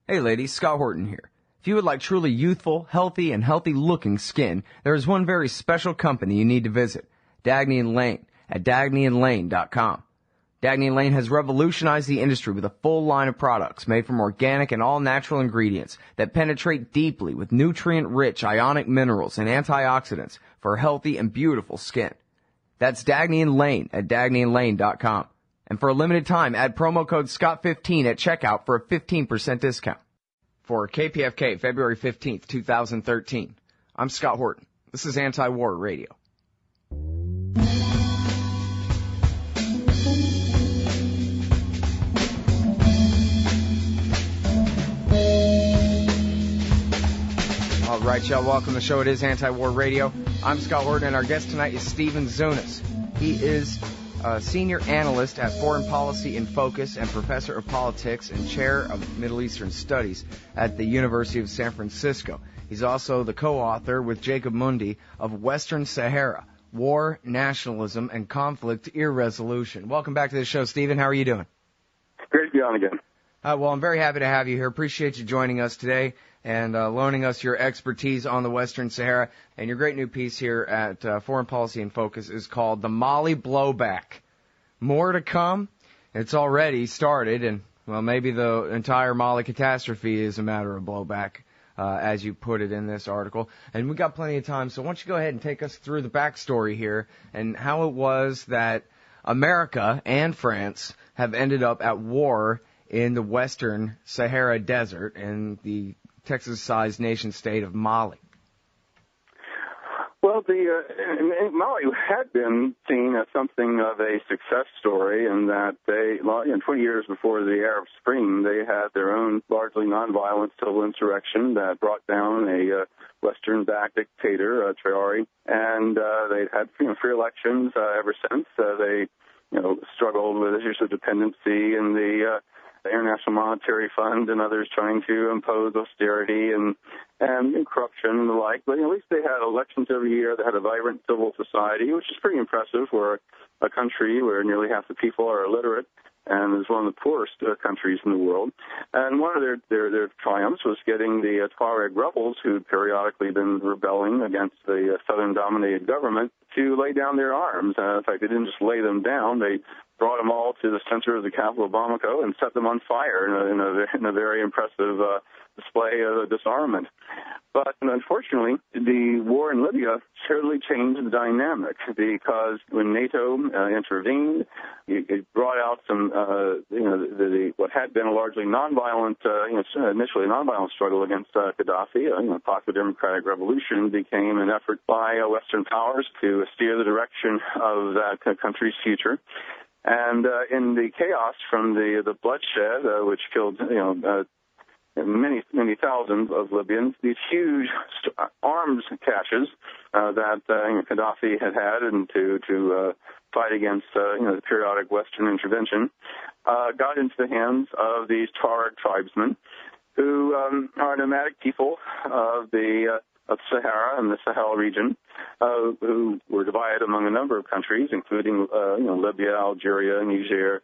Hey ladies, Scott Horton here. If you would like truly youthful, healthy, and healthy-looking skin, there is one very special company you need to visit, Dagny & Lane at dagnyandlane.com. Dagny & Lane has revolutionized the industry with a full line of products made from organic and all-natural ingredients that penetrate deeply with nutrient-rich ionic minerals and antioxidants for healthy and beautiful skin. That's Dagny & Lane at dagnyandlane.com. And for a limited time, add promo code SCOTT15 at checkout for a 15% discount. For KPFK, February 15th, 2013, I'm Scott Horton. This is Anti-War Radio. All right, y'all, welcome to the show. It is Anti-War Radio. I'm Scott Horton, and our guest tonight is Stephen Zunes. He is a senior analyst at Foreign Policy in Focus and professor of politics and chair of Middle Eastern Studies at the University of San Francisco. He's also the co-author with Jacob Mundy of Western Sahara, War, Nationalism, and Conflict Irresolution. Welcome back to the show, Stephen. How are you doing? Great to be on again. Well, I'm very happy to have you here. Appreciate you joining us today and loaning us your expertise on the Western Sahara. And your great new piece here at Foreign Policy in Focus is called The Mali Blowback. More to come. It's already started, and, well, maybe the entire Mali catastrophe is a matter of blowback, as you put it in this article. And we've got plenty of time, so why don't you go ahead and take us through the backstory here and how it was that America and France have ended up at war in the Western Sahara Desert in the Texas-sized nation-state of Mali. Well, Mali had been seen as something of a success story in that they, 20 years before the Arab Spring, they had their own largely nonviolent civil insurrection that brought down a Western-backed dictator, Traoré, and they'd had free elections ever since. They struggled with issues of dependency and the International Monetary Fund and others trying to impose austerity and corruption and the like. But at least they had elections every year. They had a vibrant civil society, which is pretty impressive for a country where nearly half the people are illiterate and is one of the poorest countries in the world. And one of their triumphs was getting the Tuareg rebels, who had periodically been rebelling against the southern-dominated government, to lay down their arms. In fact, they didn't just lay them down. They brought them all to the center of the capital, Bamako, and set them on fire in a very impressive display of disarmament. But unfortunately, the war in Libya certainly changed the dynamic, because when NATO intervened, it brought out some, what had been a largely nonviolent, initially a nonviolent struggle against Gaddafi. Popular Democratic Revolution became an effort by Western powers to steer the direction of that country's future. And in the chaos from the bloodshed, which killed many thousands of Libyans, these huge arms caches that Gaddafi had and to fight against the periodic Western intervention got into the hands of these Tuareg tribesmen, who are nomadic people of Sahara and the Sahel region, who were divided among a number of countries, including Libya, Algeria, Niger,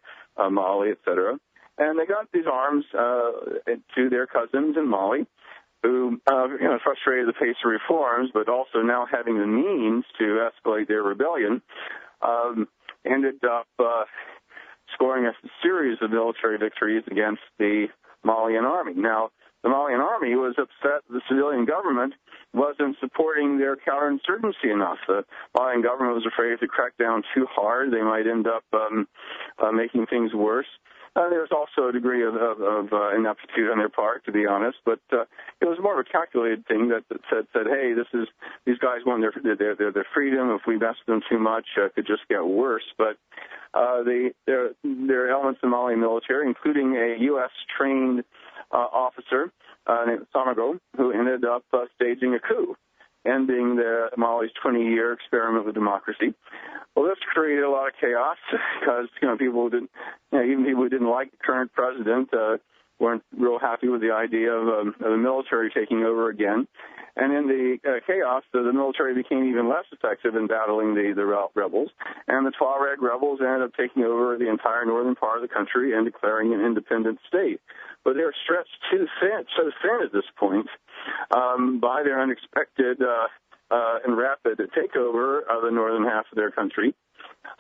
Mali, etc. And they got these arms to their cousins in Mali, who frustrated the pace of reforms, but also now having the means to escalate their rebellion, ended up scoring a series of military victories against the Malian army. Now, the Malian army was upset the civilian government wasn't supporting their counterinsurgency enough. The Malian government was afraid if they cracked down too hard, they might end up making things worse. There was also a degree of ineptitude on their part, to be honest, but it was more of a calculated thing that said, hey, these guys want their freedom. If we mess with them too much, it could just get worse. But there are elements of the Mali military, including a U.S.-trained officer named Sanogo, who ended up staging a coup, ending Mali's 20-year experiment with democracy. Well, this created a lot of chaos because even people who didn't like the current president weren't real happy with the idea of the military taking over again. And in the chaos, the military became even less effective in battling the rebels, and the Tuareg rebels ended up taking over the entire northern part of the country and declaring an independent state. but they were stretched too thin, so thin at this point by their unexpected and rapid takeover of the northern half of their country.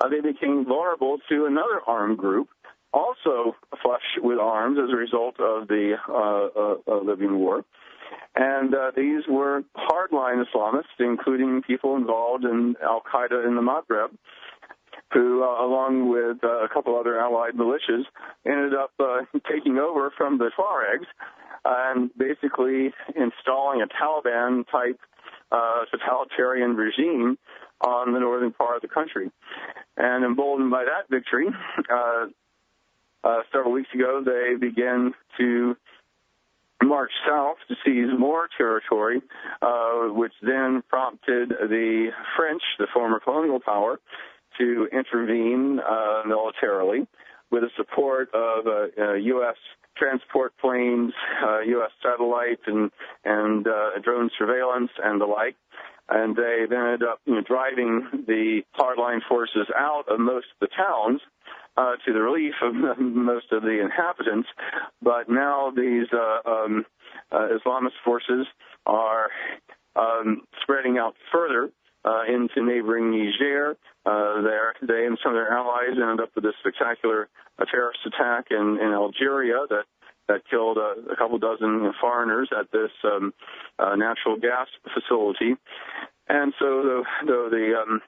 They became vulnerable to another armed group, also flush with arms as a result of the Libyan war. And these were hardline Islamists, including people involved in al-Qaeda in the Maghreb, who, along with a couple other allied militias, ended up taking over from the Tuaregs and basically installing a Taliban-type totalitarian regime on the northern part of the country. And emboldened by that victory, several weeks ago, they began to march south to seize more territory, which then prompted the French, the former colonial power, to intervene militarily with the support of U.S. transport planes, U.S. satellite and drone surveillance and the like. And they then ended up driving the hardline forces out of most of the towns to the relief of most of the inhabitants. But now these Islamist forces are spreading out further into neighboring Niger. They and some of their allies ended up with this spectacular terrorist attack in Algeria that killed a couple dozen foreigners at this natural gas facility. And so the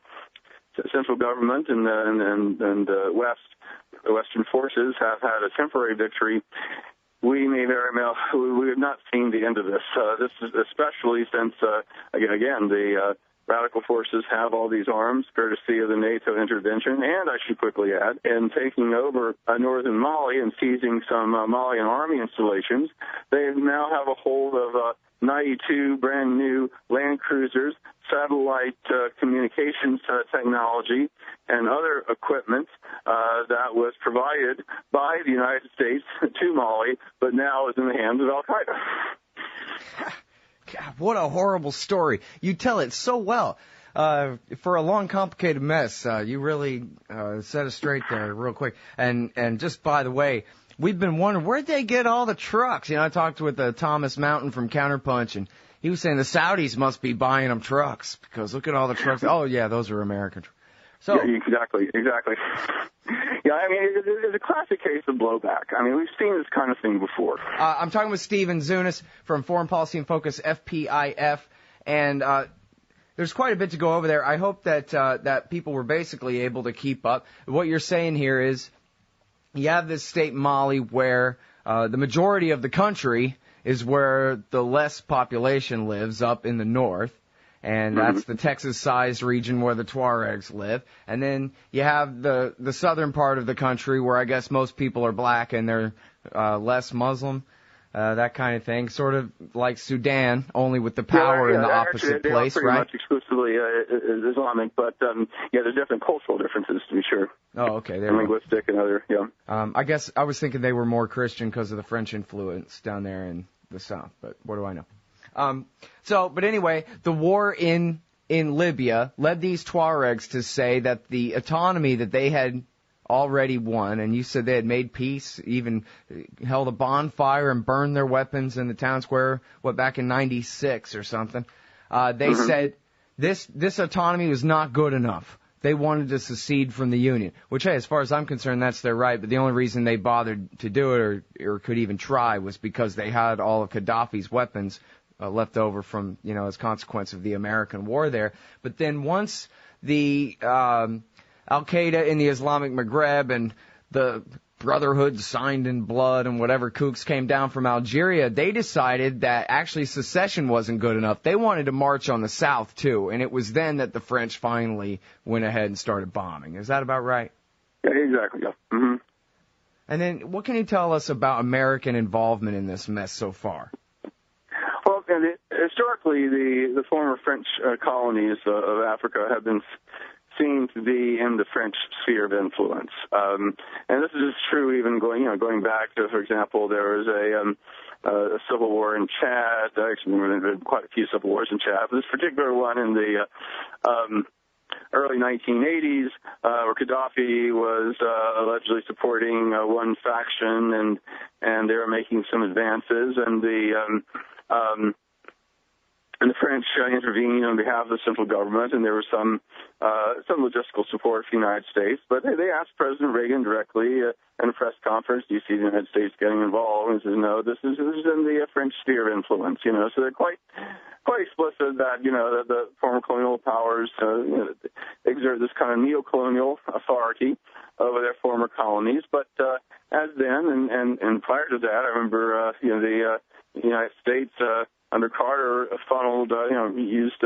central government and the Western forces have had a temporary victory. We may very well, we have not seen the end of this. This is especially since, again, the radical forces have all these arms, courtesy of the NATO intervention, and I should quickly add, in taking over northern Mali and seizing some Malian army installations. They now have a hold of 92 brand new land cruisers, satellite communications technology, and other equipment that was provided by the United States to Mali, but now is in the hands of al-Qaeda. God, what a horrible story. You tell it so well. For a long, complicated mess, you really set it straight there real quick. And just by the way, we've been wondering, where'd they get all the trucks? I talked with Thomas Mountain from Counterpunch, and he was saying the Saudis must be buying them trucks, because look at all the trucks. Oh, yeah, those are American trucks. So, yeah, exactly. Yeah, it's a classic case of blowback. We've seen this kind of thing before. I'm talking with Stephen Zunes from Foreign Policy in Focus, FPIF, and there's quite a bit to go over there. I hope that people were basically able to keep up. What you're saying here is you have this state Mali where the majority of the country is where the less population lives up in the north. And that's the Texas-sized region where the Tuaregs live. And then you have the southern part of the country where I guess most people are black and they're less Muslim, that kind of thing. Sort of like Sudan, only with the power in the opposite actually, place, pretty right? Much exclusively Islamic, but there's different cultural differences, to be sure. Oh, okay. And linguistic and other, I guess I was thinking they were more Christian because of the French influence down there in the south, but what do I know? But anyway, the war in Libya led these Tuaregs to say that the autonomy that they had already won, and you said they had made peace, even held a bonfire and burned their weapons in the town square, back in 96 or something. They said this autonomy was not good enough. They wanted to secede from the Union, which, hey, as far as I'm concerned, that's their right. But the only reason they bothered to do it or could even try was because they had all of Gaddafi's weapons left over from, as consequence of the American war there. But then once the Al-Qaeda in the Islamic Maghreb and the Brotherhood signed in blood and whatever kooks came down from Algeria, they decided that actually secession wasn't good enough. They wanted to march on the south, too. And it was then that the French finally went ahead and started bombing. Is that about right? Yeah, exactly. Yeah. Mm-hmm. And then what can you tell us about American involvement in this mess so far? Well, historically, the former French colonies of Africa have been seen to be in the French sphere of influence, and this is true even going back to, for example, there was a civil war in Chad. Actually, there have been quite a few civil wars in Chad, but this particular one in the early 1980s, where Gaddafi was allegedly supporting one faction, and they were making some advances, and the French intervened on behalf of the central government, and there was some logistical support from the United States. But they asked President Reagan directly in a press conference, "Do you see the United States getting involved?" And he says, "No, this is in the French sphere of influence." So they're quite explicit that that the former colonial powers exert this kind of neocolonial authority over their former colonies. But as then and prior to that, I remember the United States under Carter funneled used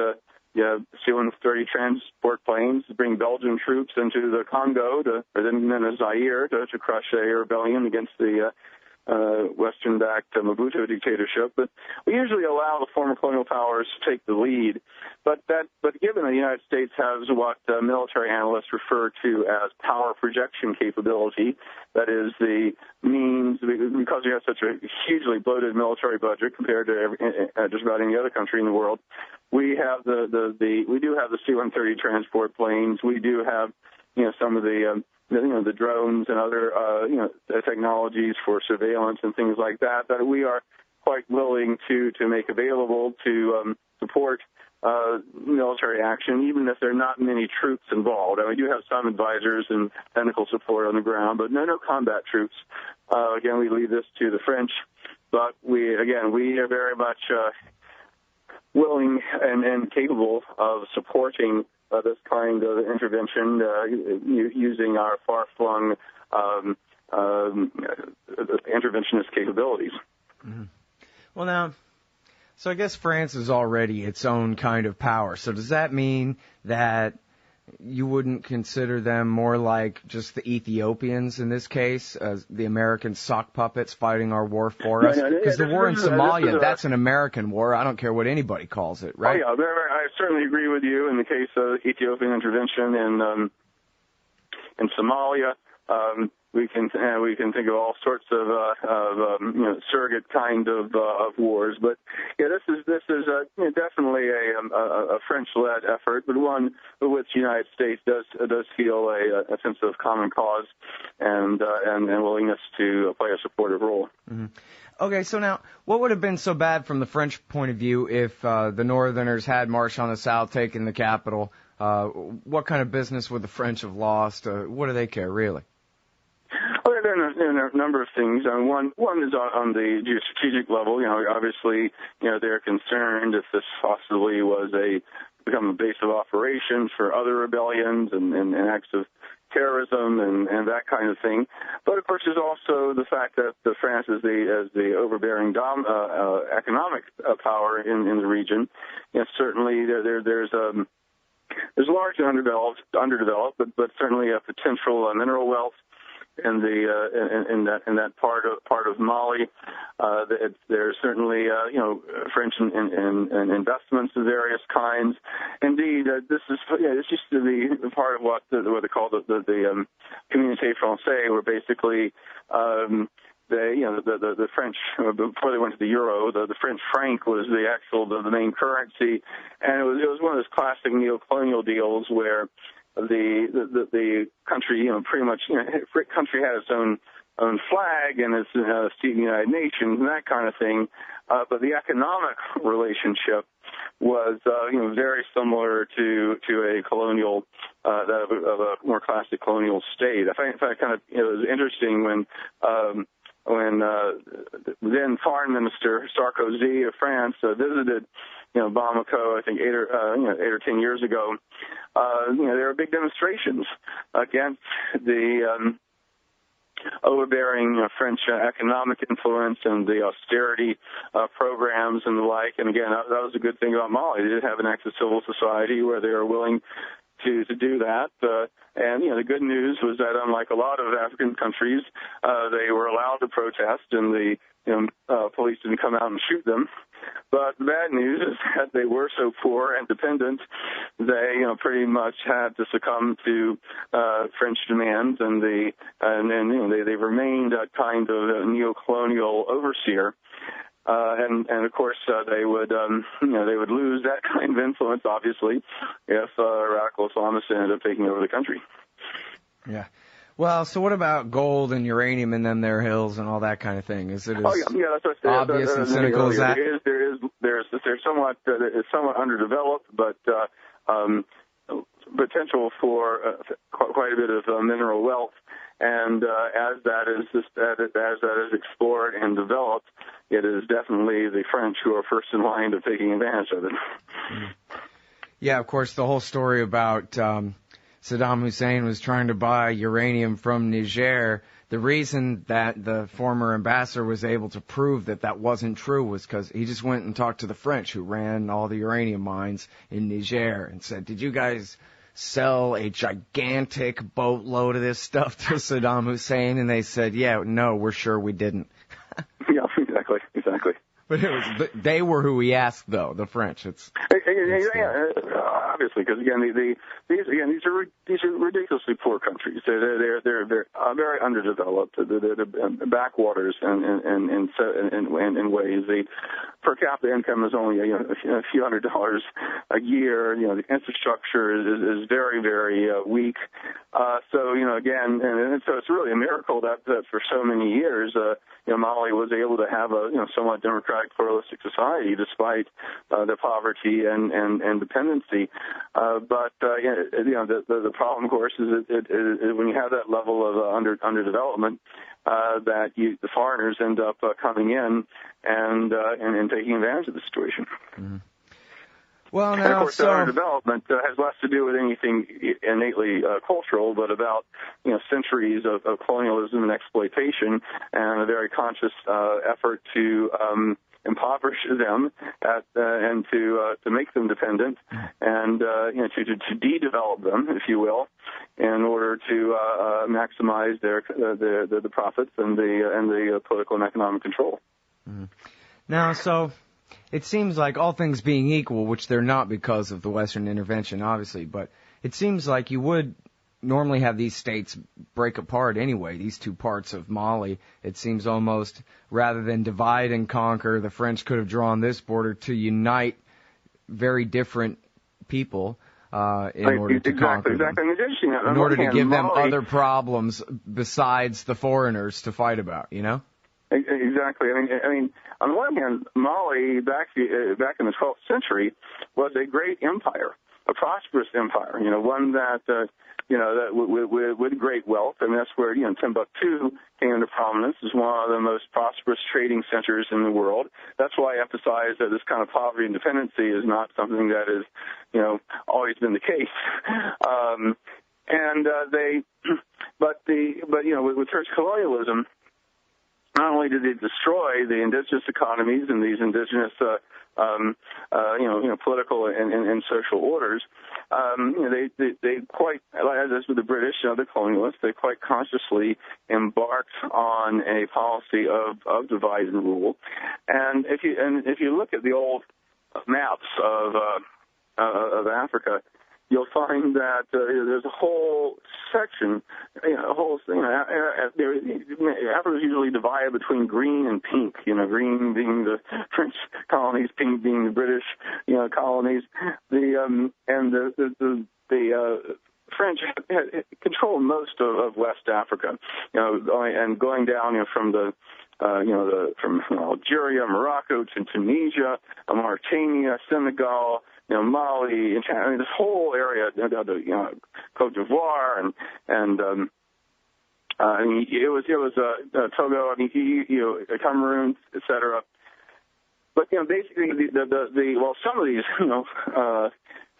C-130 transport planes to bring Belgian troops into the Congo or then Zaire to crush a rebellion against the Western-backed Mobutu dictatorship. But we usually allow the former colonial powers to take the lead. But given the United States has what military analysts refer to as power projection capability, that is the means, because we have such a hugely bloated military budget compared to just about any other country in the world, we have we do have the C-130 transport planes. We do have some of the drones and other technologies for surveillance and things like that we are quite willing to make available to support military action, even if there are not many troops involved. We do have some advisors and technical support on the ground, but no combat troops. Again, we leave this to the French, but we are very much willing and capable of supporting this kind of intervention using our far-flung interventionist capabilities. Mm-hmm. Well, now, so I guess France is already its own kind of power. So does that mean that you wouldn't consider them more like just the Ethiopians in this case, as the American sock puppets fighting our war for us? Because the war in Somalia, that's an American war. I don't care what anybody calls it, right? Oh, yeah, I certainly agree with you in the case of Ethiopian intervention in Somalia. We can think of all sorts of surrogate kind of wars, but this is definitely a French-led effort, but one with which the United States does feel a sense of common cause and willingness to play a supportive role. Mm-hmm. Okay, so now, what would have been so bad from the French point of view if the Northerners had marched on the South, taken the capital? What kind of business would the French have lost? What do they care, really? Well, there are a number of things. One is on the geostrategic level. Obviously, they're concerned if this possibly become a base of operations for other rebellions and acts of terrorism and that kind of thing. But of course, there's also the fact that France is the overbearing economic power in the region. Certainly there's largely underdeveloped, but certainly a potential mineral wealth in that part of Mali. There's certainly French and investments of various kinds. Indeed, this used to be part of what they call the Communauté Française, where basically the French, before they went to the euro, the French franc was the main currency, and it was one of those classic neocolonial deals where the country, pretty much, country had its own flag and its seat in the United Nations and that kind of thing. But the economic relationship was, very similar to a colonial, of a more classic colonial state. I find kind of, it was interesting when then Foreign Minister Sarkozy of France visited Bamako, I think 8 or 10 years ago. There were big demonstrations against the overbearing French economic influence and the austerity programs and the like. And again, that was a good thing about Mali. They did have an active civil society where they were willing to do that. And the good news was that unlike a lot of African countries, they were allowed to protest, and the police didn't come out and shoot them. But the bad news is that they were so poor and dependent, they pretty much had to succumb to French demands, and then they've remained a kind of neocolonial overseer. And of course, they would lose that kind of influence, obviously, if radical Islamists ended up taking over the country. Yeah. Well, so what about gold and uranium and then their hills and all that kind of thing? Is it as that's what obvious and cynical as that? There's somewhat underdeveloped, but potential for quite a bit of mineral wealth. And as that is explored and developed, it is definitely the French who are first in line of taking advantage of it. Yeah, of course, the whole story about Saddam Hussein was trying to buy uranium from Niger. The reason that the former ambassador was able to prove that that wasn't true was because he just went and talked to the French who ran all the uranium mines in Niger and said, did you guys sell a gigantic boatload of this stuff to Saddam Hussein? And they said, yeah, no, we're sure we didn't. Yeah, exactly. But they were who he asked, though, the French. Obviously, because again, these are ridiculously poor countries. They're very underdeveloped. They're backwaters in ways. The per capita income is only a few $100s a year. The infrastructure is very, very weak. So again, and so it's really a miracle that for so many years, Mali was able to have a somewhat democratic, pluralistic society despite their poverty and dependency. But the problem, of course, is when you have that level of underdevelopment, that the foreigners end up coming in and taking advantage of the situation. Mm-hmm. Well, now, and of course, underdevelopment has less to do with anything innately cultural, but about centuries of colonialism and exploitation, and a very conscious effort to impoverish them and to make them dependent, and to de-develop them, if you will, in order to maximize the profits and the political and economic control. Mm-hmm. Now, so it seems like all things being equal, which they're not because of the Western intervention, obviously, but it seems like you would normally have these states break apart anyway, these two parts of Mali. It seems almost, rather than divide and conquer, the French could have drawn this border to unite very different people in order to conquer them. In order to give them other problems besides the foreigners to fight about, Exactly. I mean, on the one hand, Mali back in the 12th century was a great empire, a prosperous empire. One that that with great wealth, and that's where Timbuktu came into prominence as one of the most prosperous trading centers in the world. That's why I emphasize that this kind of poverty and dependency is not something that is always been the case. With French colonialism, not only did they destroy the indigenous economies and these indigenous, political and social orders, they quite, as with the British and other colonialists, they quite consciously embarked on a policy of divide and rule. And if you look at the old maps of Africa, you'll find that there's a whole section, Africa is usually divided between green and pink, green being the French colonies, pink being the British, colonies. The French control most of West Africa, going down from from Algeria, Morocco to Tunisia, Mauritania, Senegal, Mali, and this whole area, Cote d'Ivoire, and it was Togo, Cameroon, etc. But basically, some of these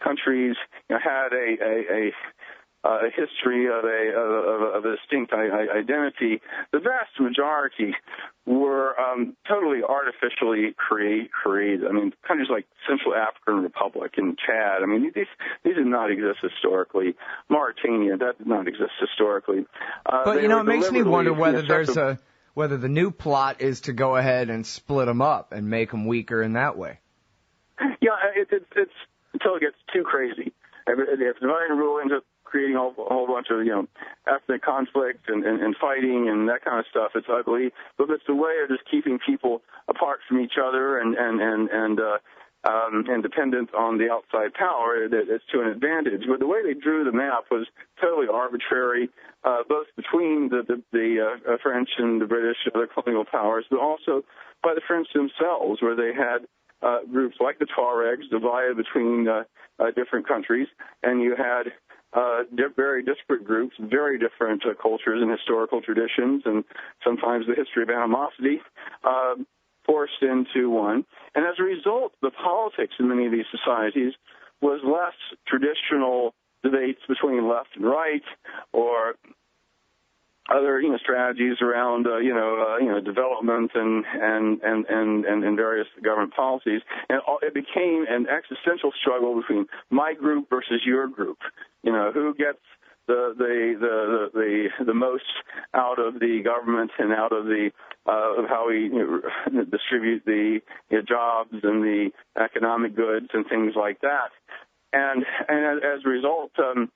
countries had a history of a distinct identity. The vast majority were totally artificially created. I mean, countries like Central African Republic and Chad. I mean, these did not exist historically. Mauritania, that did not exist historically. But it makes me wonder whether whether the new plot is to go ahead and split them up and make them weaker in that way. Yeah, it's until it gets too crazy. If divide and rule ends up creating a whole bunch of, ethnic conflict and fighting and that kind of stuff. It's ugly, but it's a way of just keeping people apart from each other and dependent on the outside power. It's to an advantage. But the way they drew the map was totally arbitrary, both between the French and the British and other colonial powers, but also by the French themselves, where they had groups like the Tuaregs divided between different countries, and you had very disparate groups, very different cultures and historical traditions, and sometimes the history of animosity forced into one. And as a result, the politics in many of these societies was less traditional debates between left and right, or other strategies around development and various government policies, and it became an existential struggle between my group versus your group. Who gets the most out of the government and out of the of how we distribute the jobs and the economic goods and things like that. And as a result, there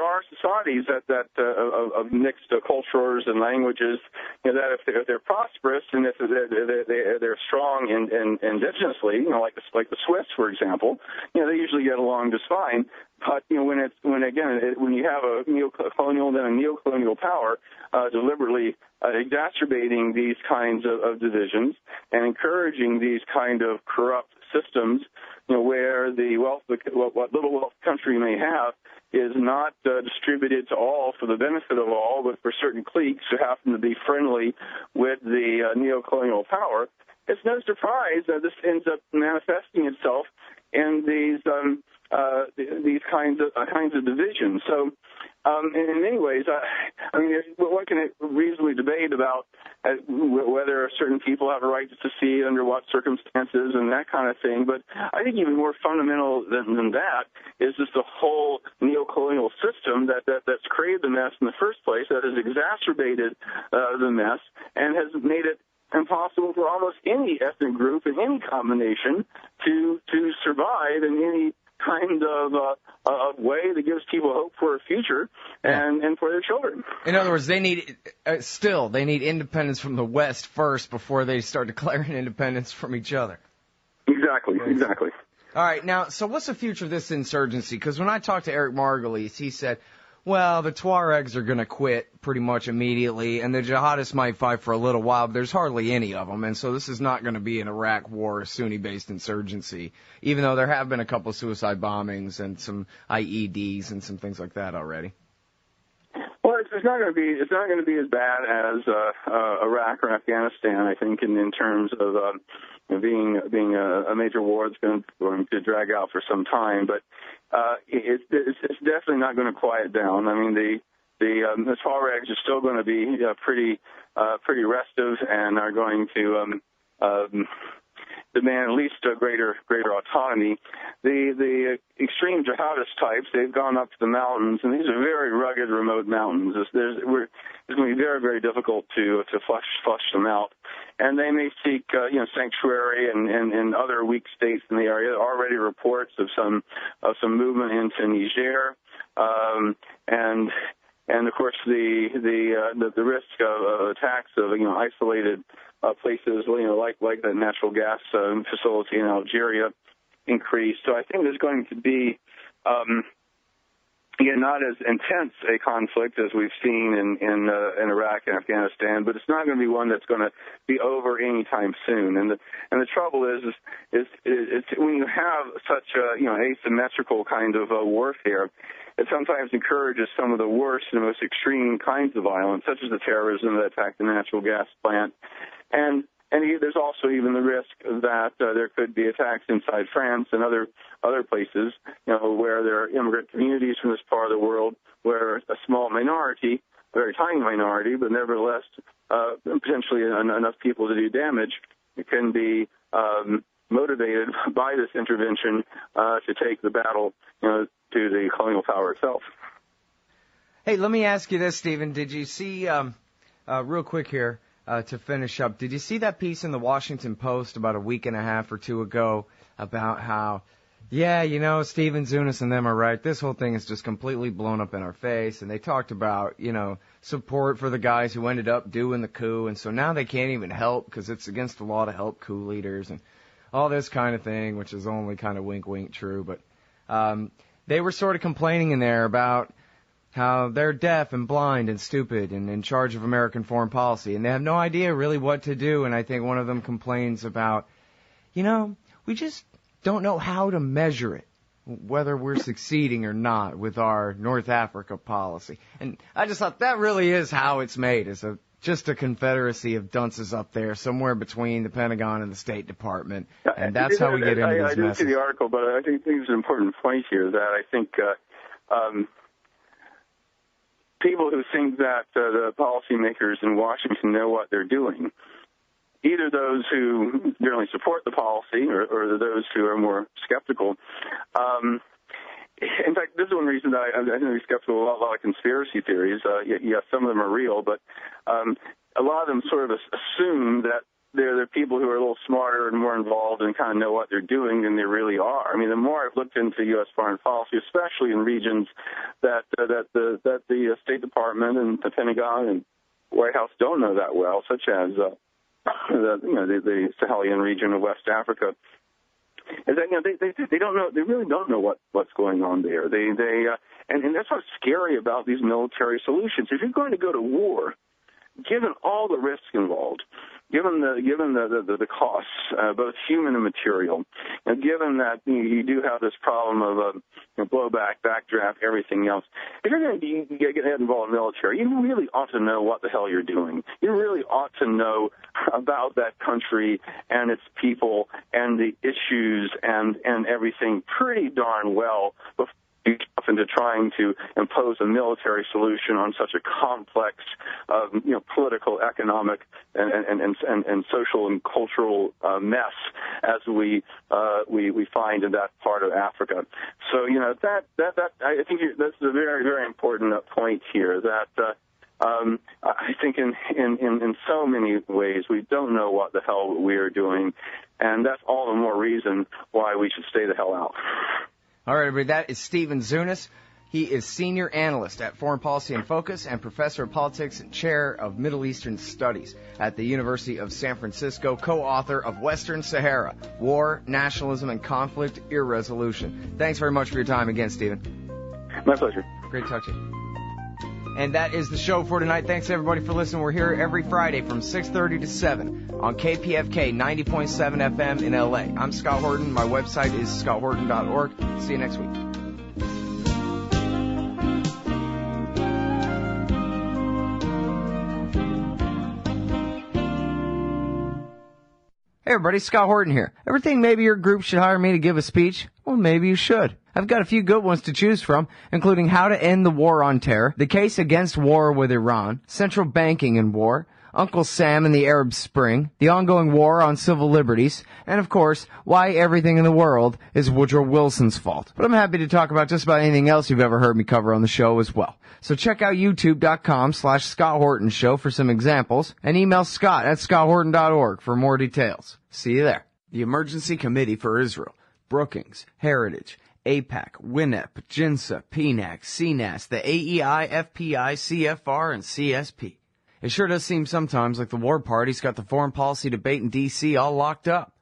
are societies that of mixed cultures and languages, that if they're prosperous and if they're strong indigenously, like the Swiss, for example, they usually get along just fine. But when you have a neocolonial then a neocolonial power deliberately exacerbating these kinds of divisions and encouraging these kind of corrupt systems, where the wealth, what little wealth the country may have, is not distributed to all for the benefit of all, but for certain cliques who happen to be friendly with the neocolonial power, it's no surprise that this ends up manifesting itself in these kinds of divisions. So, in many ways, one can reasonably debate about whether certain people have a right to secede under what circumstances and that kind of thing. But I think even more fundamental than that is just the whole neocolonial system that's created the mess in the first place, that has exacerbated the mess and has made it impossible for almost any ethnic group in any combination to survive in any kind of way that gives people hope for a future and for their children. In other words, they need independence from the West first before they start declaring independence from each other. Exactly. All right, now, so what's the future of this insurgency? Because when I talked to Eric Margulies, he said, well, the Tuaregs are going to quit pretty much immediately, and the jihadists might fight for a little while, but there's hardly any of them, and so this is not going to be an Iraq war, Sunni-based insurgency, even though there have been a couple of suicide bombings and some IEDs and some things like that already. Well, it's not going to be as bad as Iraq or Afghanistan, I think, in terms of being a major war that's going to drag out for some time. But it's definitely not going to quiet down. I mean, the Tuaregs are still going to be pretty restive and are going to demand at least a greater autonomy. The extreme jihadist types, they've gone up to the mountains, and these are very rugged, remote mountains. It's going to be very, very difficult to flush them out. And they may seek sanctuary in other weak states in the area. There are already reports of some movement into Niger, and of course the risk of attacks of isolated places like the natural gas facility in Algeria increased. So I think there's going to be not as intense a conflict as we've seen in Iraq and Afghanistan, but it's not going to be one that's going to be over anytime soon. And the trouble is when you have such asymmetrical kind of warfare, it sometimes encourages some of the worst and most extreme kinds of violence, such as the terrorism that attacked the natural gas plant. And there's also even the risk that there could be attacks inside France and other places, where there are immigrant communities from this part of the world, where a small minority, a very tiny minority, but nevertheless potentially enough people to do damage, can be motivated by this intervention to take the battle, to the colonial power itself. Hey, let me ask you this, Stephen. Did you see, real quick here, to finish up, did you see that piece in the Washington Post about a week and a half or two ago about how Yeah, Steven Zunes and them are right. This whole thing is just completely blown up in our face. And they talked about, support for the guys who ended up doing the coup. And so now they can't even help because it's against the law to help coup leaders and all this kind of thing, which is only kind of wink, wink true. But they were sort of complaining in there about how they're deaf and blind and stupid and in charge of American foreign policy. And they have no idea really what to do. And I think one of them complains about, we just don't know how to measure it, whether we're succeeding or not with our North Africa policy. And I just thought that really is how it's made, is just a confederacy of dunces up there somewhere between the Pentagon and the State Department. And that's how we get into this mess. I didn't see the article, but I think there's an important point here that I think people who think that the policymakers in Washington know what they're doing, either those who generally support the policy or those who are more skeptical. In fact, this is one reason that I think I'm skeptical of a lot of conspiracy theories. Yes, some of them are real, but a lot of them sort of assume that they're people who are a little smarter and more involved and kind of know what they're doing than they really are. I mean, the more I've looked into U.S. foreign policy, especially in regions that the State Department and the Pentagon and White House don't know that well, such as the Sahelian region of West Africa, is that they don't know, they really don't know what's going on there. And that's what's scary about these military solutions. If you're going to go to war, given all the risks involved, given the costs, both human and material, and given that you do have this problem of blowback, backdraft, everything else, if you're going to get involved in the military, you really ought to know what the hell you're doing. You really ought to know about that country and its people and the issues and everything pretty darn well before into trying to impose a military solution on such a complex, political, economic, and social and cultural mess as we find in that part of Africa. So that I think that's a very, very important point here. That I think in so many ways we don't know what the hell we are doing, and that's all the more reason why we should stay the hell out. All right, everybody, that is Steven Zunes. He is Senior Analyst at Foreign Policy in Focus and Professor of Politics and Chair of Middle Eastern Studies at the University of San Francisco, co-author of Western Sahara, War, Nationalism, and Conflict Irresolution. Thanks very much for your time again, Steven. My pleasure. Great to talk to you. And that is the show for tonight. Thanks, everybody, for listening. We're here every Friday from 6:30 to 7 on KPFK 90.7 FM in L.A. I'm Scott Horton. My website is scotthorton.org. See you next week. Hey, everybody, Scott Horton here. Ever think maybe your group should hire me to give a speech? Well, maybe you should. I've got a few good ones to choose from, including how to end the war on terror, the case against war with Iran, central banking in war, Uncle Sam and the Arab Spring, the ongoing war on civil liberties, and of course, why everything in the world is Woodrow Wilson's fault. But I'm happy to talk about just about anything else you've ever heard me cover on the show as well. So check out youtube.com/Scott Horton Show for some examples, and email scott@scotthorton.org for more details. See you there. The Emergency Committee for Israel, Brookings, Heritage, AIPAC, WINEP, JINSA, PNAC, CNAS, the AEI, FPI, CFR, and CSP. It sure does seem sometimes like the war party's got the foreign policy debate in D.C. all locked up.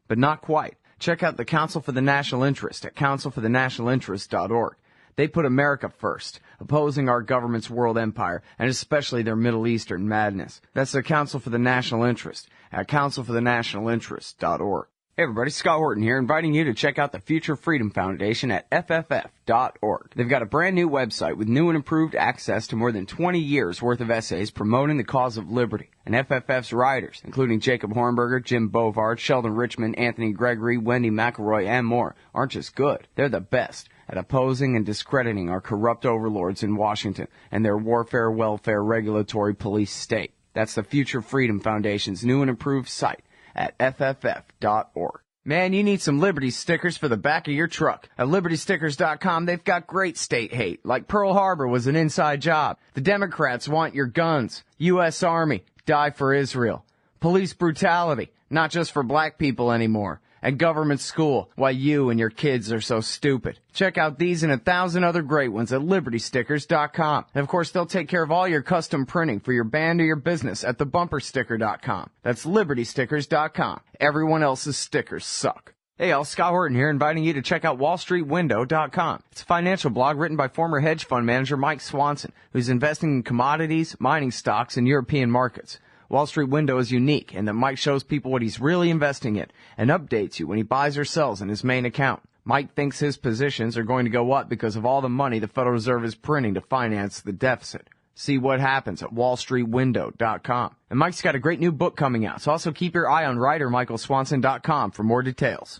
But not quite. Check out the Council for the National Interest at councilforthenationalinterest.org. They put America first, opposing our government's world empire, and especially their Middle Eastern madness. That's the Council for the National Interest at councilforthenationalinterest.org. Hey everybody, Scott Horton here, inviting you to check out the Future Freedom Foundation at FFF.org. They've got a brand new website with new and improved access to more than 20 years worth of essays promoting the cause of liberty. And FFF's writers, including Jacob Hornberger, Jim Bovard, Sheldon Richmond, Anthony Gregory, Wendy McElroy, and more, aren't just good. They're the best at opposing and discrediting our corrupt overlords in Washington and their warfare, welfare, regulatory police state. That's the Future Freedom Foundation's new and improved site at FFF.org. Man, you need some Liberty stickers for the back of your truck. At LibertyStickers.com, they've got great state hate, like Pearl Harbor was an inside job. The Democrats want your guns. U.S. Army, die for Israel. Police brutality, not just for black people anymore. and government school, why you and your kids are so stupid. Check out these and 1,000 other great ones at LibertyStickers.com. And of course, they'll take care of all your custom printing for your band or your business at TheBumperSticker.com. That's LibertyStickers.com. Everyone else's stickers suck. Hey, y'all, Scott Horton here, inviting you to check out WallStreetWindow.com. It's a financial blog written by former hedge fund manager Mike Swanson, who's investing in commodities, mining stocks, and European markets. Wall Street Window is unique in that Mike shows people what he's really investing in and updates you when he buys or sells in his main account. Mike thinks his positions are going to go up because of all the money the Federal Reserve is printing to finance the deficit. See what happens at WallStreetWindow.com. And Mike's got a great new book coming out, so also keep your eye on writer MichaelSwanson.com for more details.